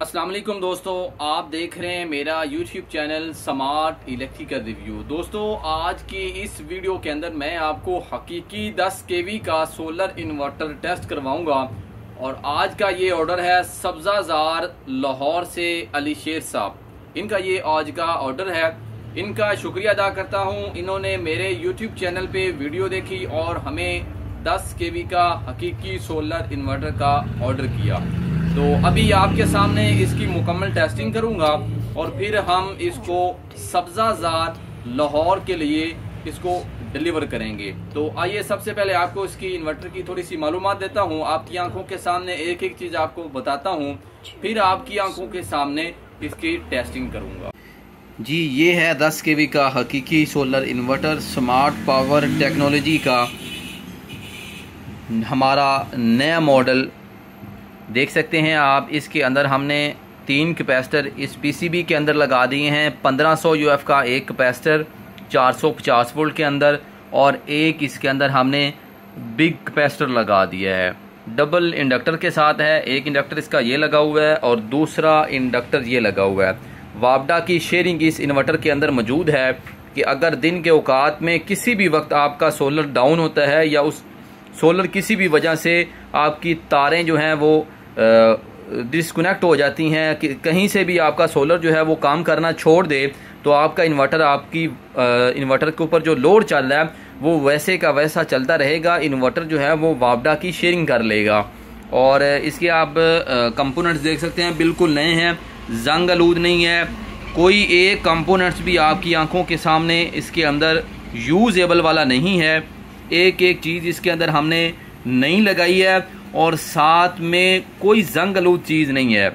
अस्सलाम वालेकुम दोस्तों, आप देख रहे हैं मेरा YouTube channel smart electrical review. दोस्तों, आज की इस वीडियो के अंदर मैं आपको हकीकी 10 kV का सोलर इन्वर्टर टेस्ट करवाऊंगा और आज का ये ऑर्डर है सब्जाजार लाहौर से अली शेर साहब। इनका ये आज का ऑर्डर है। इनका शुक्रिया अदा करता हूँ, इन्होंने मेरे YouTube चैनल पे वीडियो देखी और हमें 10 kV का हकीकी सोलर इन्वर्टर का ऑर्डर किया। तो अभी आपके सामने इसकी मुकम्मल टेस्टिंग करूंगा और फिर हम इसको सब्जाजार लाहौर के लिए इसको डिलीवर करेंगे। तो आइए सबसे पहले आपको इसकी इन्वर्टर की थोड़ी सी मालूमात देता हूं। आपकी आंखों के सामने एक एक चीज आपको बताता हूं, फिर आपकी आंखों के सामने इसकी टेस्टिंग करूंगा। जी, ये है 10 kV का हकीकी solar inverter smart power technology का हमारा नया मॉडल। देख सकते हैं आप, इसके अंदर हमने 3 कैपेसिटर इस पीसीबी के अंदर लगा दिए हैं। 1500 UF का एक कैपेसिटर 450 वोल्ट के अंदर और एक इसके अंदर हमने बिग कैपेसिटर लगा दिया है। डबल इंडक्टर के साथ है। एक इंडक्टर इसका ये लगा हुआ है और दूसरा इंडक्टर ये लगा हुआ है। वापडा की शेयरिंग इस इन्वर्टर के अंदर मौजूद है कि अगर दिन के औकात में किसी भी वक्त आपका सोलर डाउन होता है या उस सोलर किसी भी वजह से आपकी तारें जो हैं वो डिस्कनेक्ट हो जाती हैं, कि कहीं से भी आपका सोलर जो है वो काम करना छोड़ दे, तो आपका इन्वर्टर आपकी इन्वर्टर के ऊपर जो लोड चल रहा है वो वैसे का वैसा चलता रहेगा। इन्वर्टर जो है वो वापडा की शेयरिंग कर लेगा। और इसके आप कंपोनेंट्स देख सकते हैं, बिल्कुल नए हैं, जंग आलूद नहीं है। कोई एक कंपोनेंट्स भी आपकी आंखों के सामने इसके अंदर यूजेबल वाला नहीं है। एक एक चीज़ इसके अंदर हमने नहीं लगाई है और साथ में कोई जंग आलूद चीज़ नहीं है।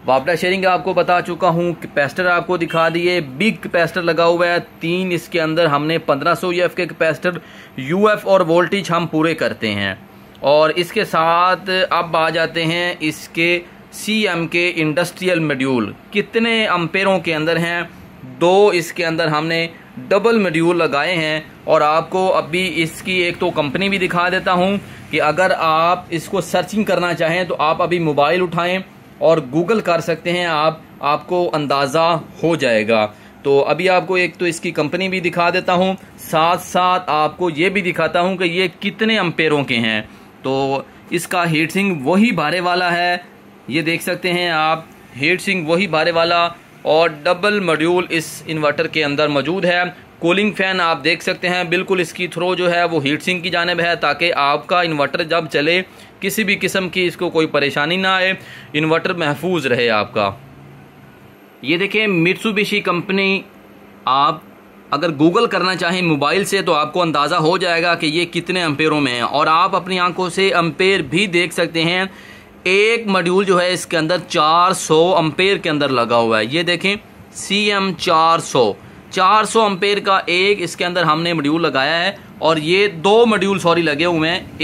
वापडा शेयरिंग आपको बता चुका हूँ। कैपेसिटर आपको दिखा दिए, बिग कैपेसिटर लगा हुआ है 3। इसके अंदर हमने 1500 UF के कैपेसिटर, UF और वोल्टेज हम पूरे करते हैं। और इसके साथ अब आ जाते हैं इसके CM के इंडस्ट्रियल मॉड्यूल कितने अम्पेयरों के अंदर हैं। 2 इसके अंदर हमने डबल मॉड्यूल लगाए हैं। और आपको अभी इसकी एक तो कंपनी भी दिखा देता हूं कि अगर आप इसको सर्चिंग करना चाहें तो आप अभी मोबाइल उठाएं और गूगल कर सकते हैं, आपको अंदाज़ा हो जाएगा। तो अभी आपको एक तो इसकी कंपनी भी दिखा देता हूं, साथ साथ आपको ये भी दिखाता हूं कि ये कितने अम्पेयरों के हैं। तो इसका हीट सिंक वही बारे वाला है, ये देख सकते हैं आप, हीट सिंक वही बारे वाला और डबल मॉड्यूल इस इन्वर्टर के अंदर मौजूद है। कूलिंग फैन आप देख सकते हैं, बिल्कुल इसकी थ्रो जो है वो हीट सिंक की जानिब है, ताकि आपका इन्वर्टर जब चले किसी भी किस्म की इसको कोई परेशानी ना आए, इन्वर्टर महफूज रहे आपका। ये देखें, मित्सुबिशी कंपनी। आप अगर गूगल करना चाहें मोबाइल से तो आपको अंदाज़ा हो जाएगा कि ये कितने अम्पेयरों में है। और आप अपनी आंखों से अम्पेयर भी देख सकते हैं। एक मॉड्यूल जो है इसके अंदर 400 अम्पेयर के अंदर लगा हुआ है। ये देखें, CM 400 अम्पेयर का एक इसके अंदर हमने मॉड्यूल लगाया है। और ये 2 मॉड्यूल लगे हुए हैं।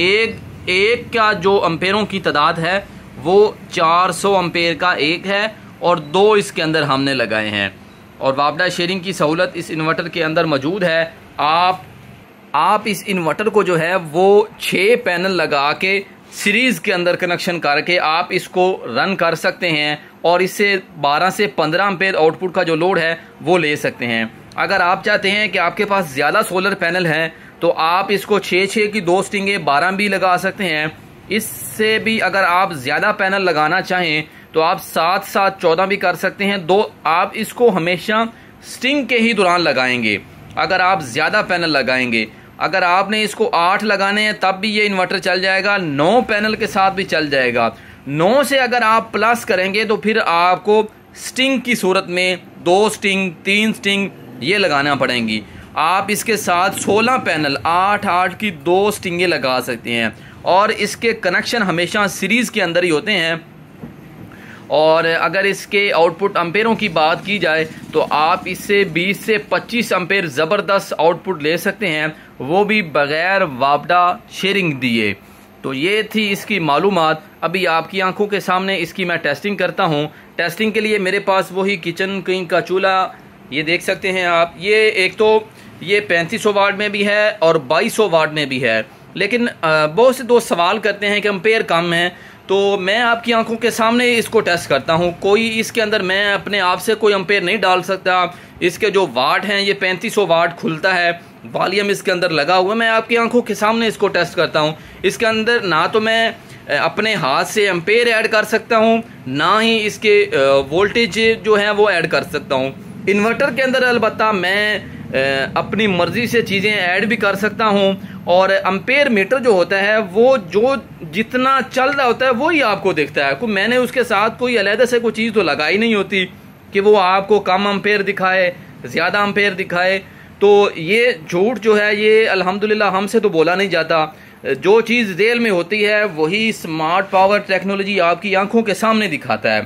एक का जो अम्पेयरों की तादाद है वो 400 अम्पेयर का एक है और 2 इसके अंदर हमने लगाए हैं। और वापडा शेयरिंग की सहूलत इस इन्वर्टर के अंदर मौजूद है। आप इस इन्वर्टर को जो है वो 6 पैनल लगा के सीरीज के अंदर कनेक्शन करके आप इसको रन कर सकते हैं और इससे 12 से 15 एम्पेयर आउटपुट का जो लोड है वो ले सकते हैं। अगर आप चाहते हैं कि आपके पास ज़्यादा सोलर पैनल हैं तो आप इसको 6 की 2 स्ट्रिंगें 12 भी लगा सकते हैं। इससे भी अगर आप ज़्यादा पैनल लगाना चाहें तो आप 7 14 भी कर सकते हैं। आप इसको हमेशा स्ट्रिंग के ही दौरान लगाएंगे अगर आप ज़्यादा पैनल लगाएंगे। अगर आपने इसको 8 लगाने हैं तब भी ये इन्वर्टर चल जाएगा, 9 पैनल के साथ भी चल जाएगा। 9 से अगर आप प्लस करेंगे तो फिर आपको स्ट्रिंग की सूरत में 2 स्ट्रिंग 3 स्ट्रिंग ये लगाना पड़ेंगी। आप इसके साथ 16 पैनल 8 की 2 स्ट्रिंगें लगा सकते हैं और इसके कनेक्शन हमेशा सीरीज के अंदर ही होते हैं। और अगर इसके आउटपुट अम्पेयरों की बात की जाए तो आप इससे 20 से 25 अम्पेयर ज़बरदस्त आउटपुट ले सकते हैं, वो भी बग़ैर वापडा शेयरिंग दिए। तो ये थी इसकी मालूमात। अभी आपकी आंखों के सामने इसकी मैं टेस्टिंग करता हूँ। टेस्टिंग के लिए मेरे पास वही किचन किंग का चूल्हा ये देख सकते हैं आप। ये एक तो ये 3500 वाट में भी है और 2200 वाट में भी है। लेकिन बहुत से दोस्त सवाल करते हैं कि एम्पेयर कम है, तो मैं आपकी आंखों के सामने इसको टेस्ट करता हूँ। कोई इसके अंदर मैं अपने आप से कोई एम्पेयर नहीं डाल सकता। इसके जो वाट हैं ये 3500 वाट खुलता है, वॉल्यूम इसके अंदर लगा हुआ है। मैं आपकी आंखों के सामने इसको टेस्ट करता हूँ। इसके अंदर ना तो मैं अपने हाथ से एम्पेयर ऐड कर सकता हूँ, ना ही इसके वोल्टेज जो है वो ऐड कर सकता हूँ। इन्वर्टर के अंदर अलबत्ता मैं अपनी मर्ज़ी से चीज़ें ऐड भी कर सकता हूँ, और एम्पेयर मीटर जो होता है वो जो जितना चल रहा होता है वही आपको दिखता है। मैंने उसके साथ कोई अलग से कोई चीज़ तो लगाई नहीं होती कि वो आपको कम एम्पेयर दिखाए, ज़्यादा एम्पेयर दिखाए। तो ये झूठ जो है ये अल्हम्दुलिल्लाह हमसे तो बोला नहीं जाता। जो चीज़ जेल में होती है वही स्मार्ट पावर टेक्नोलॉजी आपकी आंखों के सामने दिखाता है।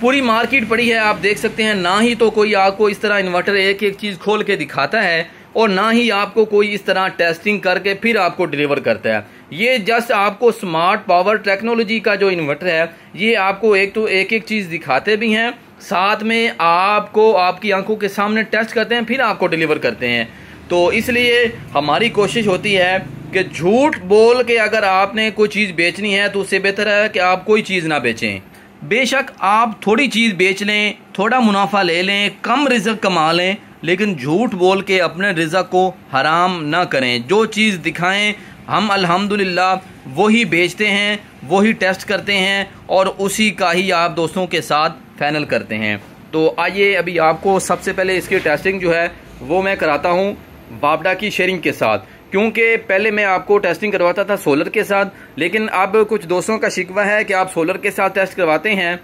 पूरी मार्केट पड़ी है, आप देख सकते हैं। ना ही तो कोई आपको इस तरह इन्वर्टर एक एक चीज़ खोल के दिखाता है, और ना ही आपको कोई इस तरह टेस्टिंग करके फिर आपको डिलीवर करता है। ये जस्ट आपको स्मार्ट पावर टेक्नोलॉजी का जो इन्वर्टर है ये आपको एक तो एक एक चीज़ दिखाते भी हैं, साथ में आपको आपकी आंखों के सामने टेस्ट करते हैं, फिर आपको डिलीवर करते हैं। तो इसलिए हमारी कोशिश होती है कि झूठ बोल के अगर आपने कोई चीज़ बेचनी है तो उससे बेहतर है कि आप कोई चीज़ ना बेचें। बेशक आप थोड़ी चीज़ बेच लें, थोड़ा मुनाफा ले लें, कम रिज़्क कमा लें, लेकिन झूठ बोल के अपने रिज़्क को हराम ना करें। जो चीज़ दिखाएं हम अल्हम्दुलिल्लाह वही बेचते हैं, वही टेस्ट करते हैं, और उसी का ही आप दोस्तों के साथ फाइनल करते हैं। तो आइए अभी आपको सबसे पहले इसकी टेस्टिंग जो है वो मैं कराता हूँ वापडा की शेयरिंग के साथ, क्योंकि पहले मैं आपको टेस्टिंग करवाता था सोलर के साथ, लेकिन अब कुछ दोस्तों का शिकवा है कि आप सोलर के साथ टेस्ट करवाते हैं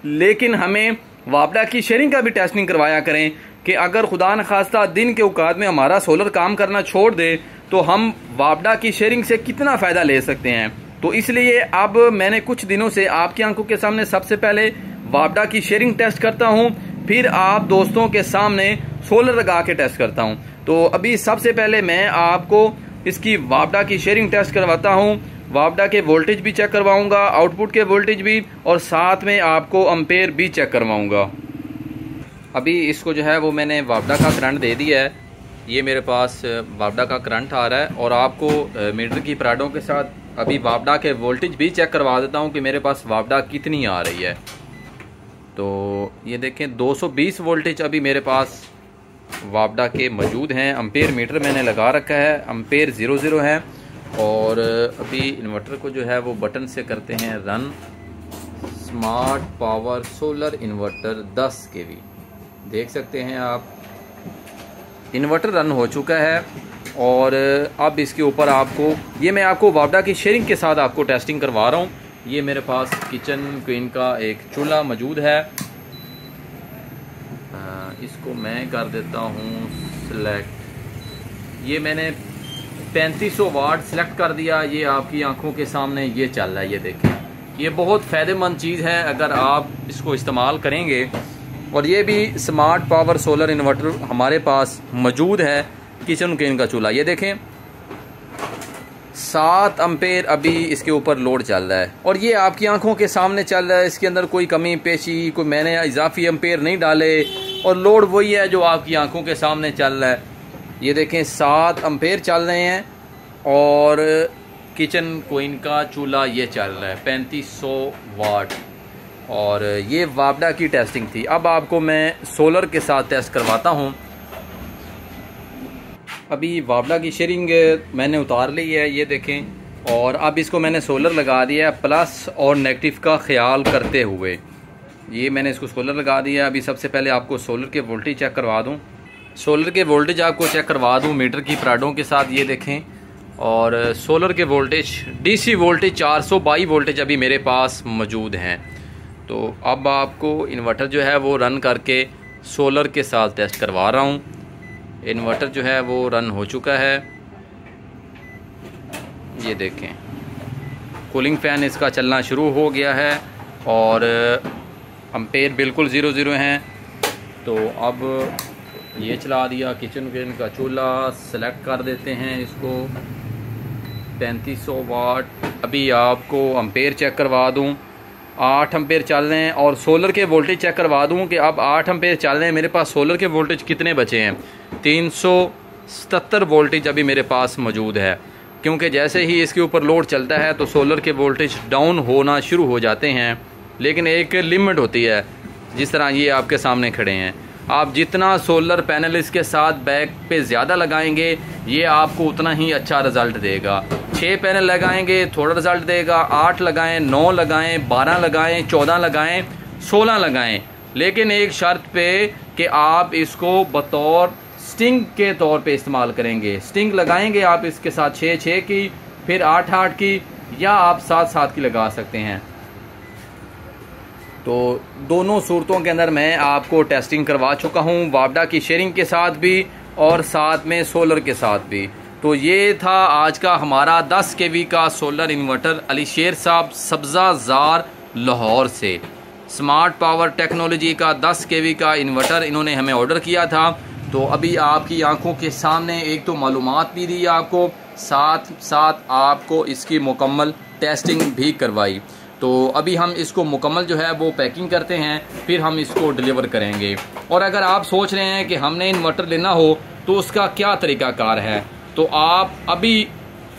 लेकिन हमें वापडा की शेयरिंग का भी टेस्टिंग करवाया करें, कि अगर खुदा न खास्ता दिन के औकात में हमारा सोलर काम करना छोड़ दे तो हम वापडा की शेयरिंग से कितना फ़ायदा ले सकते हैं। तो इसलिए अब मैंने कुछ दिनों से आपकी आंखों के सामने सबसे पहले वापडा की शेयरिंग टेस्ट करता हूँ, फिर आप दोस्तों के सामने सोलर लगा के टेस्ट करता हूँ। तो अभी सबसे पहले मैं आपको इसकी वापडा की शेयरिंग टेस्ट करवाता हूँ। वापडा के वोल्टेज भी चेक करवाऊंगा, आउटपुट के वोल्टेज भी, और साथ में आपको एम्पेयर भी चेक करवाऊंगा। अभी इसको जो है वो मैंने वापडा का करंट दे दिया है। ये मेरे पास वापडा का करंट आ रहा है, और आपको मीटर की पराडों के साथ अभी वापडा के वोल्टेज भी चेक करवा देता हूँ कि मेरे पास वापडा कितनी आ रही है। तो ये देखें 220 वोल्टेज अभी मेरे पास वापडा के मौजूद हैं। एम्पेयर मीटर मैंने लगा रखा है, एम्पेयर 00 है। और अभी इन्वर्टर को जो है वो बटन से करते हैं run. Smart power solar inverter 10 kV, देख सकते हैं आप इन्वर्टर रन हो चुका है। और अब इसके ऊपर आपको ये मैं आपको वापडा की शेयरिंग के साथ आपको टेस्टिंग करवा रहा हूँ। ये मेरे पास किचन क्वीन का एक चूल्हा मौजूद है, इसको मैं कर देता हूँ सिलेक्ट। ये मैंने 3500 वाट सिलेक्ट कर दिया। ये आपकी आंखों के सामने ये चल रहा है, ये देखें। ये बहुत फ़ायदेमंद चीज़ है अगर आप इसको इस्तेमाल करेंगे। और ये भी स्मार्ट पावर सोलर इन्वर्टर हमारे पास मौजूद है, किचन क्वीन का चूल्हा। ये देखें 7 एम्पेयर अभी इसके ऊपर लोड चल रहा है, और ये आपकी आंखों के सामने चल रहा है। इसके अंदर कोई कमी पेशी, कोई मैंने इजाफी एम्पेयर नहीं डाले, और लोड वही है जो आपकी आंखों के सामने चल रहा है। ये देखें 7 एम्पेयर चल रहे हैं, और किचन क्वीन का चूल्हा ये चल रहा है 3500 वाट। और ये वापडा की टेस्टिंग थी। अब आपको मैं सोलर के साथ टेस्ट करवाता हूँ। अभी वापडा की शेयरिंग मैंने उतार ली है, ये देखें। और अब इसको मैंने सोलर लगा दिया है, प्लस और नेगेटिव का ख्याल करते हुए। ये मैंने इसको सोलर लगा दिया। अभी सबसे पहले आपको सोलर के वोल्टेज चेक करवा दूँ। सोलर के वोल्टेज आपको चेक करवा दूँ मीटर की पराडों के साथ, ये देखें। और सोलर के वोल्टेज डीसी वोल्टेज 422 वोल्टेज अभी मेरे पास मौजूद हैं। तो अब आपको इन्वर्टर जो है वो रन करके सोलर के साथ टेस्ट करवा रहा हूँ। इन्वर्टर जो है वो रन हो चुका है, ये देखें। कूलिंग फ़ैन इसका चलना शुरू हो गया है, और एम्पेयर बिल्कुल 00 हैं। तो अब ये चला दिया। किचन क्वीन का चूल्हा सेलेक्ट कर देते हैं इसको 3500 वाट। अभी आपको एम्पेयर चेक करवा दूं, 8 एम्पेयर चल रहे हैं। और सोलर के वोल्टेज चेक करवा दूं कि अब 8 एम्पेयर चल रहे हैं। मेरे पास सोलर के वोल्टेज कितने बचे हैं? 377 वोल्टेज अभी मेरे पास मौजूद है। क्योंकि जैसे ही इसके ऊपर लोड चलता है तो सोलर के वोल्टेज डाउन होना शुरू हो जाते हैं, लेकिन एक लिमिट होती है। जिस तरह ये आपके सामने खड़े हैं, आप जितना सोलर पैनल इसके साथ बैक पे ज़्यादा लगाएंगे ये आपको उतना ही अच्छा रिज़ल्ट देगा। 6 पैनल लगाएंगे थोड़ा रिज़ल्ट देगा, 8 लगाएं, 9 लगाएं, 12 लगाएं, 14 लगाएं, 16 लगाएं, लेकिन एक शर्त पे कि आप इसको बतौर स्टिंग के तौर पे इस्तेमाल करेंगे। स्टिंग लगाएंगे आप इसके साथ 6-6 की, फिर 8-8 की, या आप 7-7 की लगा सकते हैं। तो दोनों सूरतों के अंदर मैं आपको टेस्टिंग करवा चुका हूँ, वापडा की शेयरिंग के साथ भी और साथ में सोलर के साथ भी। तो ये था आज का हमारा 10 kV का सोलर इन्वर्टर अली शेर साहब सब्ज़ा ज़ार लाहौर से। स्मार्ट पावर टेक्नोलॉजी का 10 kV का इन्वर्टर इन्होंने हमें ऑर्डर किया था। तो अभी आपकी आंखों के सामने एक तो मालूमात भी दी आपको, साथ साथ आपको इसकी मुकम्मल टेस्टिंग भी करवाई। तो अभी हम इसको मुकम्मल जो है वो पैकिंग करते हैं, फिर हम इसको डिलीवर करेंगे। और अगर आप सोच रहे हैं कि हमने इन्वर्टर लेना हो तो उसका क्या तरीक़ाकार है, तो आप अभी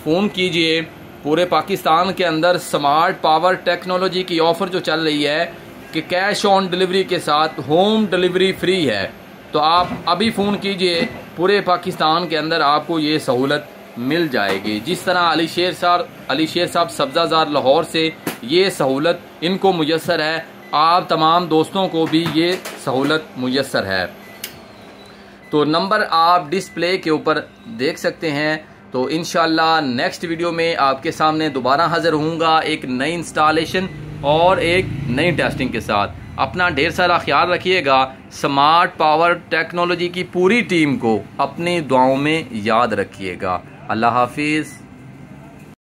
फ़ोन कीजिए। पूरे पाकिस्तान के अंदर स्मार्ट पावर टेक्नोलॉजी की ऑफ़र जो चल रही है कि कैश ऑन डिलीवरी के साथ होम डिलीवरी फ्री है। तो आप अभी फ़ोन कीजिए, पूरे पाकिस्तान के अंदर आपको ये सहूलत मिल जाएगी। जिस तरह अली शेर साहब सब्ज़ा ज़ार लाहौर से ये सहूलत इनको मुयस्सर है, आप तमाम दोस्तों को भी ये सहूलत मुयस्सर है। तो नंबर आप डिस्प्ले के ऊपर देख सकते हैं। तो इंशाल्लाह नेक्स्ट वीडियो में आपके सामने दोबारा हाजिर होऊंगा एक नई इंस्टॉलेशन और एक नई टेस्टिंग के साथ। अपना ढेर सारा ख्याल रखिएगा। स्मार्ट पावर टेक्नोलॉजी की पूरी टीम को अपनी दुआओं में याद रखिएगा। अल्लाह हाफिज़।